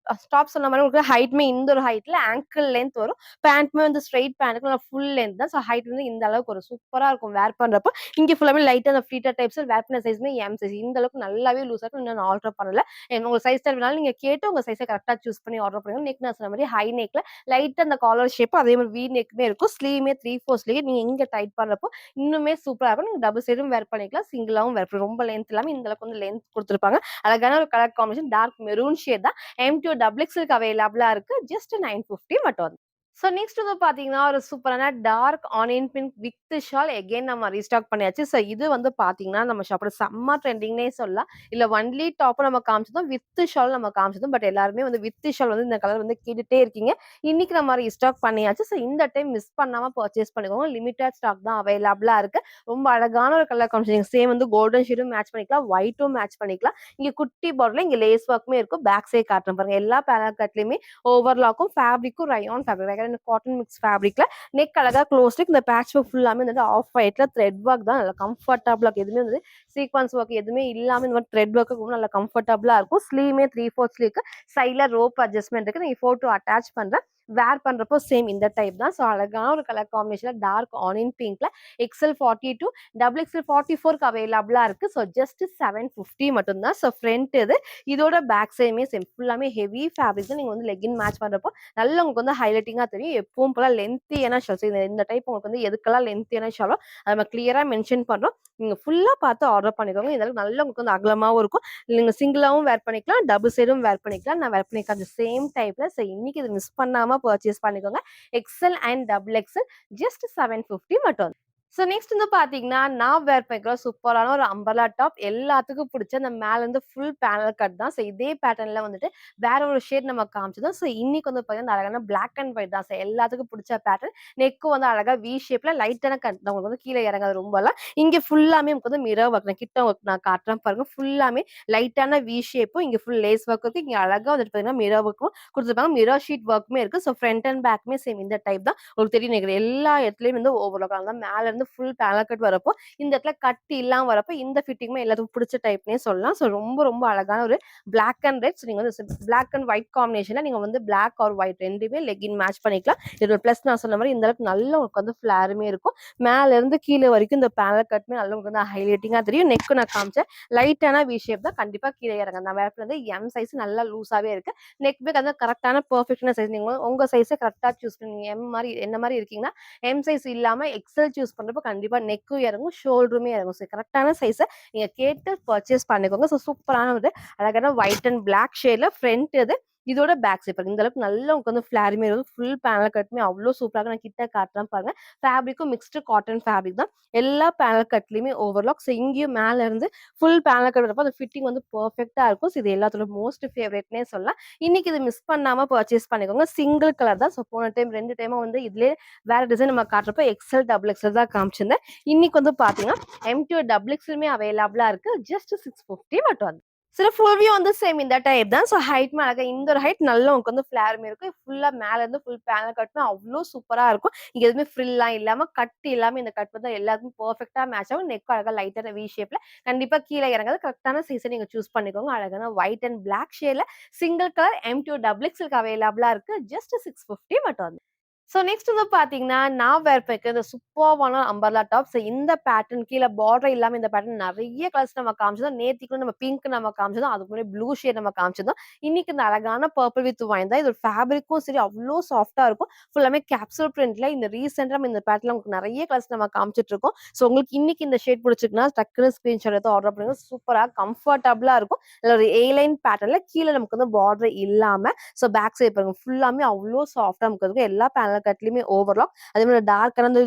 டாப் சொன்ன மாரி உங்களுக்கு ஹைட்மே இந்த ஒரு ஹைட்ல ஆங்கிள் லென்த் வரும். பேண்ட்மே வந்து ஸ்ட்ரெயிட் பேண்ட்க்கு நல்லா ஃபுல் லென்த் தான். ஸோ ஹைட் வந்து இந்த அளவுக்கு ஒரு சூப்பரா இருக்கும் வேர் பண்றப்போ. இங்க ஃபுல்லாமே லைட்டா அந்த ஃப்ளீட்டட் டைப்ஸ் வேர் பண்ண சைஸ்மே எம் சைஸ். இந்த அளவுக்கு நல்லாவே லூஸா இருக்கும். இன்னும் நான் ஆல்டர் பண்ணல. உங்க சைஸ் வேணாலும் நீங்க கேட்டு உங்க சைஸை கரெக்ட்டா சூஸ் பண்ணி ஆர்டர் பண்ணுங்க. நெக் நான் சொன்ன மாரி ஹை நெக்ல லைட்டா அந்த காலர் ஷேப் அதே மாரி வி நெக்குமே இருக்கும். ஸ்லீவ்மே 3/4 ஸ்லீவ் நீங்க இங்க டைட் பண்றப்போ இன்னுமே சூப்பரா இருக்கும். நீங்க டபுள் சைடும் வேர் பண்ணிக்கலாம். சிங்கிளாவும் வேர் பண்ணலாம். ரொம்ப லென்த் இல்லாம இந்த அளவுக்கு வந்து லென்த் குடுத்துருப்பாங்க. அழகான ஒரு colour combination dark maroon shade தான். M2 டபுள் எக்ஸ்எல்க்கு அவைலபிளா இருக்கு. ஜஸ்ட் 950 மட்டும். ஸோ நெக்ஸ்ட் வந்து பார்த்தீங்கன்னா, ஒரு சூப்பரான dark onion pink with shawl again நம்ம ரீஸ்டாக் பண்ணியாச்சு. ஸோ இது வந்து பார்த்தீங்கன்னா, நம்ம ஷாப்போட செம்ம ட்ரெண்டிங்னே சொல்லலாம். இல்ல ஒன்லி டாப் நம்ம காமிச்சதும், வித் ஷால் நம்ம காமிச்சதும். பட் எல்லாருமே வந்து வித் ஷால் வந்து இந்த கலர் வந்து கேட்டுட்டே இருக்கீங்க. இன்னைக்கு நம்ம ரீஸ்டாக் பண்ணியாச்சு. ஸோ இந்த டைம் மிஸ் பண்ணாம பர்ச்சேஸ் பண்ணிக்கோங்க. லிமிட்டட் ஸ்டாக் தான் அவைலபிளா இருக்கு. ரொம்ப அழகான ஒரு கலர் காம்பினேஷன். சேம் வந்து கோல்டன் ஷேடும் மேட்ச் பண்ணிக்கலாம். ஒயிட்டும் மேட்ச் பண்ணிக்கலாம். இங்க குட்டி பார்டர்ல இங்க லேஸ் ஒர்க்குமே இருக்கும். பேக் சைடு காட்டுறேன் பாருங்க. எல்லா பேனல் கட்லயுமே ஓவர்லாக்கும் ஃபேப்ரிக்கும் ரயான் ஃபேப்ரிக் காட்டன் மிக்ஸ் ஃபேப்ரிக்ல நெக் அழகா க்ளோஸ் இந்த பேட்ச் ஒர்க் ஃபுல்லாமே வந்து ஆஃப் ஒயிட்ல த்ரெட் ஒர்க் தான் நல்லா கம்ஃபர்டபுளா இருக்கும். எதுவுமே வந்து சீக்வன்ஸ் ஒர்க் எதுவுமே இல்லாம இந்த மாதிரி த்ரெட் ஒர்க்கு நல்லா கம்ஃபர்டபுளா இருக்கும். ஸ்லீவ்மே 3/4 ஸ்லீவ்க்கு சைட்ல ரோப் அட்ஜஸ்ட்மெண்ட் இருக்கு. நீங்க போட்டோ அட்டாச் பண்றேன். வேர் பண்றப்போ சேம் இந்த டைப் தான். ஸோ அழகான ஒரு கலர் காம்பினேஷன்ல டார்க் ஆனியன் பிங்க்ல XL 42 டபுள் XL 44க்கு அவைலபிளா இருக்கு. ஸோ ஜஸ்ட் 750 மட்டும் தான். ஸோ ஃப்ரண்ட் இது இதோட பேக் சைடுமே சேம் ஃபுல்லாமே ஹெவி ஃபேப்ரிக் தான். நீங்க வந்து லெகின் மேட்ச் பண்றப்போ நல்லா உங்களுக்கு வந்து ஹைலைட்டிங்கா தெரியும். எப்பவும் போல லென்த்தியான ஷால்ஸ் இந்த டைப் உங்களுக்கு வந்து எதுக்கெல்லாம் லென்த்தியான ஷாலோ அதை நம்ம கிளியரா மென்ஷன் பண்றோம். நீங்க ஃபுல்லா பார்த்து ஆர்டர் பண்ணிக்கோங்க. இந்த அளவுக்கு நல்லா உங்களுக்கு வந்து அகலமாவும் இருக்கும். நீங்க சிங்கிளாவும் வேர் பண்ணிக்கலாம். டபுள் சைடும் வேர் பண்ணிக்கலாம். நான் வேர் பண்ணிருக்கேன் அந்த சேம் டைப்ல. ஸோ இன்னைக்கு இது மிஸ் பண்ணாம பர்ச்சேஸ் பண்ணிக்கோங்க. XL and double XL just 750 மட்டும். ஸோ நெக்ஸ்ட் வந்து பார்த்தீங்கன்னா, நான் வேர் பண்ணிக்கிற சூப்பரான ஒரு அம்பர்லா டாப். எல்லாத்துக்கும் புடிச்ச அந்த மேல இருந்து ஃபுல் பேனல் கட் தான். ஸோ இதே பேட்டர்ன்ல வந்துட்டு வேற ஒரு ஷேட் நம்ம காமிச்சதும். ஸோ இன்னைக்கு வந்து பார்த்தீங்கன்னா, அழகான பிளாக் அண்ட் ஒயிட் தான். ஸோ எல்லாத்துக்கும் புடிச்ச பேட்டர்ன். நெக்கும் வந்து அழகா வி ஷேப்ல லைட்டான கட் தான். உங்களுக்கு வந்து கீழ இறங்காது ரொம்பலாம். இங்க ஃபுல்லாமே உங்களுக்கு வந்து மிரர் ஒர்க். நான் கிட்ட ஒர்க் நான் காட்டுறேன் பாருங்க. ஃபுல்லாமே லைட்டான வி ஷேப்பும், இங்க ஃபுல் லேஸ் ஒர்க் இருக்கு. இங்க அழகா வந்துட்டு பார்த்தீங்கன்னா, மிரர் ஒர்க்கும் குடுத்துருப்பாங்க. மிரர் ஷீட் ஒர்க்குமே இருக்கு. ஸோ ஃப்ரண்ட் அண்ட் பேக்குமே சேம் இந்த டைப் தான். உங்களுக்கு தெரியும் நினைக்கிறேன். எல்லா இடத்துலயும் வந்து ஓவர்லாக் அதான் மேல இருந்து ஃபுல் பேனல் கட் வரப்போ, இந்த இடத்துல கட் இல்லாம வரப்போ, இந்த ஃபிட்டிங்குமே எல்லாத்துக்கும் பிடிச்ச டைப்னே சொல்லலாம். ஸோ ரொம்ப ரொம்ப அழகான ஒரு பிளாக் அண்ட் ரெட். நீங்க வந்து பிளாக் அண்ட் ஒயிட் காம்பினேஷன்ல நீங்க வந்து பிளாக் ஆர் ஒயிட் ரெண்டுமே லெகின் மேட்ச் பண்ணிக்கலாம். இதோட பிளஸ் நான் சொன்ன மாதிரி இந்த அளவுக்கு நல்ல உங்களுக்கு வந்து ஃபிளாருமே இருக்கும். மேல இருந்து கீழே வரைக்கும் இந்த பேனல் கட்மே நல்ல உங்களுக்கு வந்து ஹைலைட்டிங்கா தெரியும். நெக்கு நான் காமிச்சேன் லைட்டான வி ஷேப் தான். கண்டிப்பா கீழே இறங்க நான் வேற வந்து எம் சைஸ் நல்லா லூஸாவே இருக்கு. நெக் பேக் அந்த கரெக்டான பெர்ஃபெக்டான சைஸ். நீங்க உங்க சைஸை கரெக்டா சூஸ் பண்ணி எம் மாதிரி என்ன மாதிரி இருக்கீங்கன்னா எம் சைஸ் இல்லாம எக்ஸல் சூஸ் பண்றப்போ கண்டிப்பா நெக்கும் இறங்கும், ஷோல்டருமே இறங்கும். ஸோ கரெக்டான சைஸை நீங்க கேட்டு பர்ச்சேஸ் பண்ணிக்கோங்க. ஸோ சூப்பரான ஒரு அழகான ஒயிட் அண்ட் பிளாக் ஷேட்ல ஃப்ரண்ட் இது இதோட பேக் சைட் பாருங்க. இந்த அளவுக்கு நல்லா உங்களுக்கு வந்து ஃபிளார் மாரி வரும். ஃபுல் பேனல் கட்டுமே அவ்ளோ சூப்பரா இருக்கு. நான் கிட்ட காட்டுறேன் பாருங்க. ஃபேப்ரிக்கும் மிக்ஸ்டு காட்டன் ஃபேப்ரிக் தான். எல்லா பேனல் கட்லயுமே ஓவர்லாக். ஸோ இங்கேயும் மேல இருந்து ஃபுல் பேனல் கட் வரப்போ அந்த ஃபிட்டிங் வந்து பெர்ஃபெக்ட்டா இருக்கும். ஸோ இது எல்லாத்தோட மோஸ்ட் ஃபேவரைட்னே சொல்லலாம். இன்னைக்கு இது மிஸ் பண்ணாம பர்ச்சேஸ் பண்ணிக்கோங்க. சிங்கிள் கலர் தான். ஸோ போன டைம் 2 டைமா வந்து இதுலயே வேற டிசைன் நம்ம காட்டுறப்போ எக்ஸ்எல், டபுள் எக்ஸ்எல் தான் காமிச்சிருந்தேன். இன்னைக்கு வந்து பார்த்தீங்கன்னா, எம்2 டபுள் எக்ஸ்எலுமே அவைலபிளா இருக்கு. ஜஸ்ட் 650 மட்டும். சில ஃபுல் வியூ வந்து சேம் இந்த டைப் தான். ஸோ ஹைட் அழகா இந்த ஒரு ஹைட் நல்லா உங்களுக்கு வந்து ஃபிளேர் மாரி இருக்கும். ஃபுல்லா மேல இருந்து ஃபுல் பேனல் கட்னா அவ்ளோ சூப்பரா இருக்கும். இங்க எதுவுமே ஃப்ரில்லாம் இல்லாம, கட் இல்லாம இந்த கட் வந்து எல்லாத்துக்கும் பெர்ஃபெக்ட்டா மேட்ச் ஆகும். நெக் அழகா லைட்டான வி ஷேப்ல கண்டிப்பா கீழ இறங்காது. கரெக்ட்டான சைஸ நீங்க சூஸ் பண்ணிக்கோங்க. அழகான ஒயிட் அண்ட் பிளாக் ஷேட்ல சிங்கிள் கலர் எம்2 டபுள் எக்ஸ்எல்க்கு அவைலபிளா இருக்கு. ஜஸ்ட் 650 மட்டும். ஸோ நெக்ஸ்ட் வந்து பார்த்தீங்கன்னா, நான் வேர் பண்ணிருக்க இந்த சூப்பர்வான அம்பர்லா டாப். ஸோ இந்த பேட்டர்ன் கீழ பார்டர் இல்லாம இந்த பேட்டர்ன் நெறைய கலர்ஸ் நம்ம காமிச்சோம். நேத்திக்கு கூட நம்ம பிங்க் நம்ம காமிச்சோம். அதுக்கு முன்னாடி ப்ளூ ஷேட் நம்ம காமிச்சிருந்தோம். இன்னைக்கு இந்த அழகான பர்பிள் வித் ஒயின் தான். இதோட ஃபேப்ரிக்கும் சரி அவ்ளோ சாஃப்ட்டா இருக்கும். ஃபுல்லாமே கேப்சூல் பிரிண்ட்ல இந்த ரீசென்ட்டா நம்ம இந்த பேட்டர்ன்ல உங்களுக்கு நெறைய கலர்ஸ் நம்ம காமிச்சிட்டு இருக்கோம். ஸோ உங்களுக்கு இன்னைக்கு இந்த ஷேட் பிடிச்சிருக்குன்னா, டக்குனு ஸ்கிரீன்ஷாட் எடுத்து ஆர்டர் பண்ணுங்க. சூப்பரா கம்ஃபர்டபுளா இருக்கும். இதுல ஒரு ஏ லைன் பேட்டர்ன்ல கீழ நமக்கு வந்து பார்டர் இல்லாம ஸோ பேக் சைட் பாருங்க ஃபுல்லாமே அவ்ளோ சாஃப்ட்டா நமக்கு இருக்கும். எல்லா பேனல் கட்லயுமே ஓவர்லாக். அதே மாரி டார்க்கான அந்த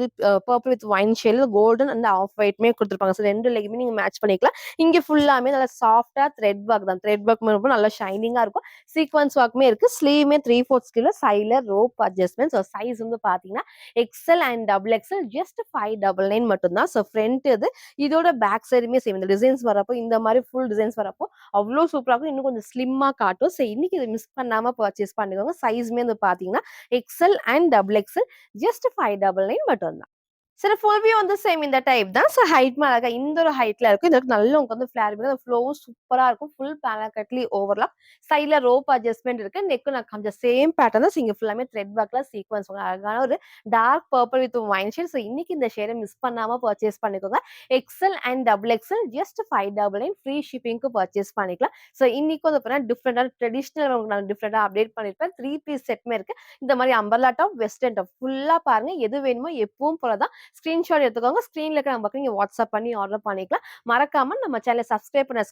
பர்பிள் வித் ஒயின் ஷேட்ல கோல்டன் அண்ட் ஆஃப் ஒயிட்மே குடுத்துருப்பாங்க. ஸோ 2 லெக்குமே நீங்க மேட்ச் பண்ணிக்கலாம். இங்க ஃபுல்லாமே நல்லா சாஃப்ட்டா த்ரெட் ஒர்க் தான். த்ரெட் ஒர்க் ரொம்ப நல்லா ஷைனிங்கா இருக்கும். சீக்வென்ஸ் ஒர்க்குமே இருக்கு. ஸ்லீவ்மே 3/4 ஸ்லீவ்ல சைடுல ரோப் அட்ஜஸ்ட்மென்ட். ஸோ சைஸ் வந்து பார்த்தீங்கன்னா, XL and double XL just 599 மட்டும் தான். ஸோ ஃப்ரண்ட் இது. இதோட பேக் சைடுமே சேம். இந்த டிசைன்ஸ் வரப்போ இந்த மாரி ஃபுல் டிசைன்ஸ் வரப்போ அவ்ளோ சூப்பரா இருக்கும். இன்னும் கொஞ்சம் ஸ்லிம்மா காட்டும். ஸோ இன்னைக்கு இத மிஸ் பண்ணாம பர்ச்சேஸ் பண்ணிக்கோங்க. சைஸ்மே வந்து பார்த்தீங்கன்னா, XL and double XL just 599 மட்டும் தான். சில ஃபுல் வியூ வந்து சேம் இந்த டைப் தான். ஸோ ஹைட் அழகா இந்த ஒரு ஹைட்ல இருக்கும். இந்த நல்ல உங்களுக்கு வந்து ஃபிளார் பண்ணி ஃப்ளோவும் சூப்பரா இருக்கும். ஃபுல் பேனல் கட்லி ஓவர்லாக். சைட்ல ரோப் அட்ஜஸ்ட்மென்ட் இருக்கு. நெக்கும் நான் காமிச்ச சேம் பேட்டர்ன் தான். இங்க ஃபுல்லாமே த்ரெட் ஒர்க்ல சீக்வென்ஸ் அழகான ஒரு dark purple with wine shade. So இன்னைக்கு இந்த ஷேட மிஸ் பண்ணாம பர்ச்சேஸ் பண்ணிக்கோங்க. XL and double XL just 599 free ஷிப்பிங்க்கு பர்ச்சேஸ் பண்ணிக்கலாம். ஸோ இன்னைக்கு வந்து பார்த்தீங்கன்னா டிஃப்ரெண்டான ட்ரெடிஷனல் நான் டிஃப்ரெண்டா அப்டேட் பண்ணிருப்பேன். 3 பீஸ் செட்மே இருக்கு. இந்த மாதிரி அம்பர்லா டாப், வெஸ்டர்ன் டாப் ஃபுல்லா பாருங்க. எது வேணுமோ எப்பவும் போல தான் ஸ்கிரீன்ஷாட் எடுத்துக்கோங்க. ஸ்க்ரீன்ல இருக்கிற நம்பருக்கு நீங்க வாட்ஸ்அப் பண்ணி ஆர்டர் பண்ணிக்கலாம். மறக்காம நம்ம சேனல சப்ஸ்கிரைப் பண்ண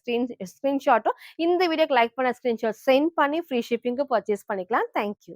ஸ்கிரீன்ஷாட்டும், இந்த வீடியோக்கு லைக் பண்ண ஸ்கிரீன்ஷாட் சென்ட் பண்ணி ஃப்ரீ ஷிப்பிங்க்கு பர்ச்சேஸ் பண்ணிக்கலாம். Thank you.